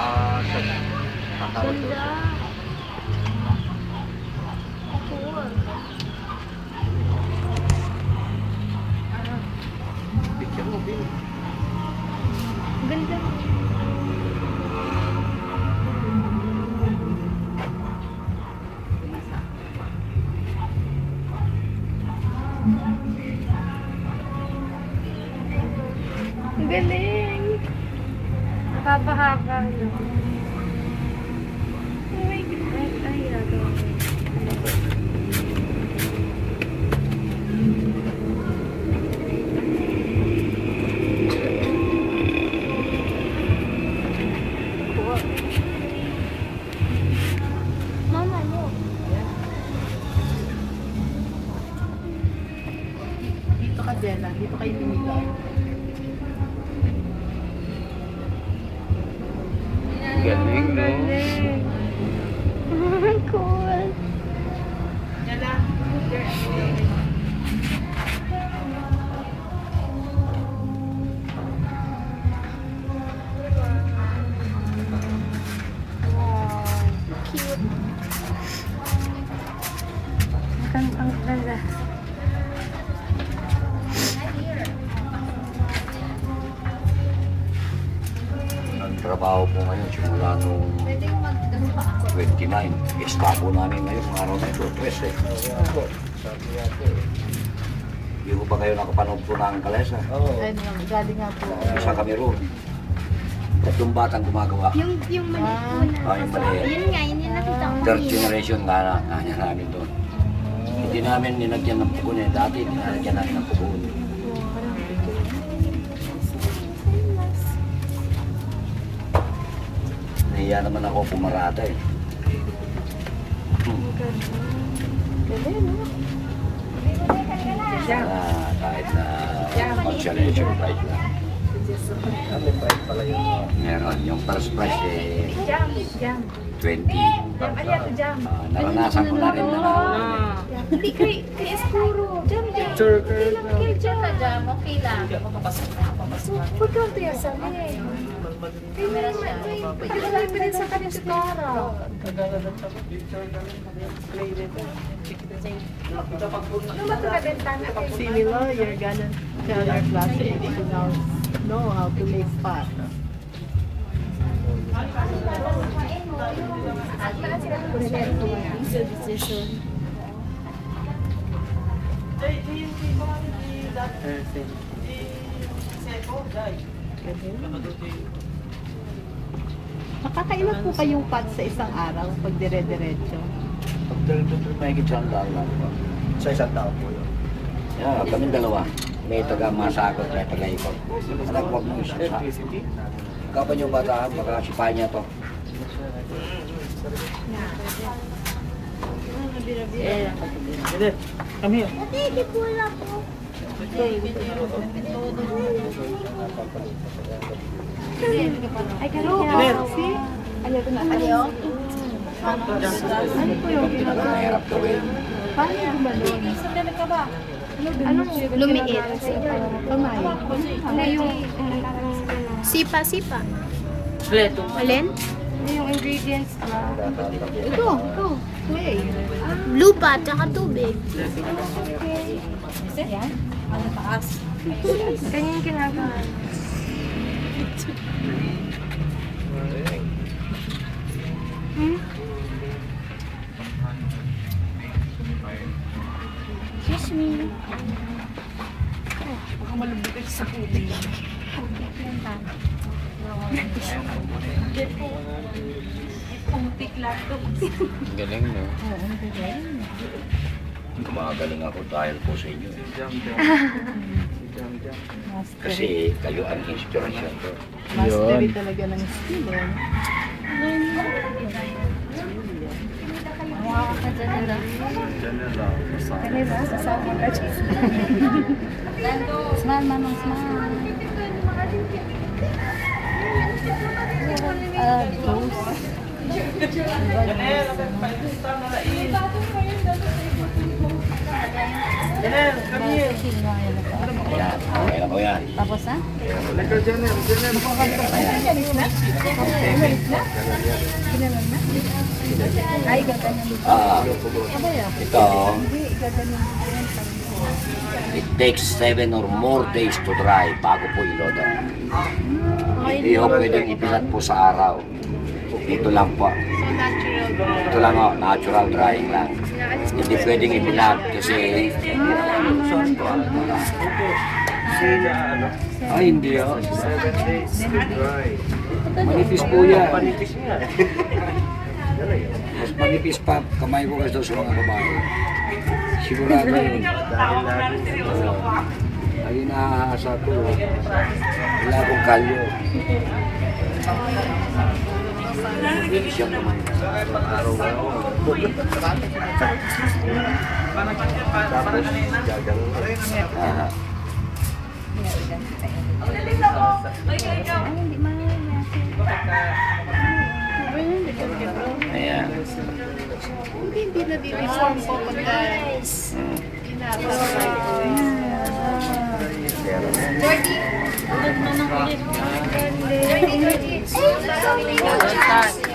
Ganda. Cool. Picture mo, Bill. Ganda. Galing. Napapahaba. Oh my God. Ay, nagawa ko. Mama, look. Dito ka, Jenna. Dito kayo tumigaw. Galing, no? Galing. Cool. Jenna. Wow. Cute. Ang ganda. Trabaho po ngayon simula nung 29. Gestapo namin ngayon kung araw na ito, 13. Hindi ko pa kayo nakapanood po ng Kalesa. Ay, galing nga po. Sa Cameroon. Tatlong batang gumagawa. Yung mali po na. Yung mali. Yun nga, yun yung nakita ko. Third generation nga namin doon. Hindi namin ninagyan ng pugon eh. Dati ninagyan namin ng pugon. Nahiya naman ako pumarata eh. Galing, no? Kahit na consolation prize na. May price pala yun. Meron. Yung first prize eh, Jam. 20. Jam. Naranasan ko na rin na Hindi kay Escuro. Jam. Sure, Kay Jam. Okay lang. Huwag kang tiyasan eh. Kaya may pinag sa kanya si Tara. Ano ba ito na bentana? Similar, you're gonna tell your classmates to know how to make pot. It's a decision. Nakakailan po kayong pot sa isang araw pag dire-diretso? Pag dito may kitsan lang po. Sa isang tao po yun. Yeah, kami dalawa. May taga masakot, may taga ikot. Anak, huwag mo isa. Kapan yung bata, baka sipahin niya to. Come here. Hindi po lang po. Ay, karo. See? Ayaw ko na. Ayaw? Ano po yung ginagawa? Mahirap gawin. Paano yung balon? Anong lumiit? Kamay. Ano yung... Sipa. Alin? Ano yung ingredients? Ito. Clay. Lupa, tsaka tubig. Yan. Ano taas? Ganyan yung ginagawa. Excuse me. Baka malubog sa tubig. Galing, no? Gumagaling ako dahil po sa inyo. Jam. Kasi kayo ang inspiration ko. Mastery talaga ng skill, eh. Wow, ka dyan na. Kanila, sasabi ka dyan. Smile, manong smile. Close. Kaya O yan. Tapos ha? Ay, gaganin. Ito, it takes 7 or more days to dry bago po ilodo. Hindi ho pwedeng ipilat po sa araw. Dito lang po. Ito lang ho, natural drying lang. Hindi pwedeng ipilat kasi... Ay, hindi ho. Manipis po yan. Mas manipis pa kamay ko kasi daw sa mga babae. Sigurado yun. Ay, nakahasa ko. Wala akong kalyo. Siyang kamay. Tapos, gagawin. Aha. Ayan. Hindi na di-reform po pagka Jordi!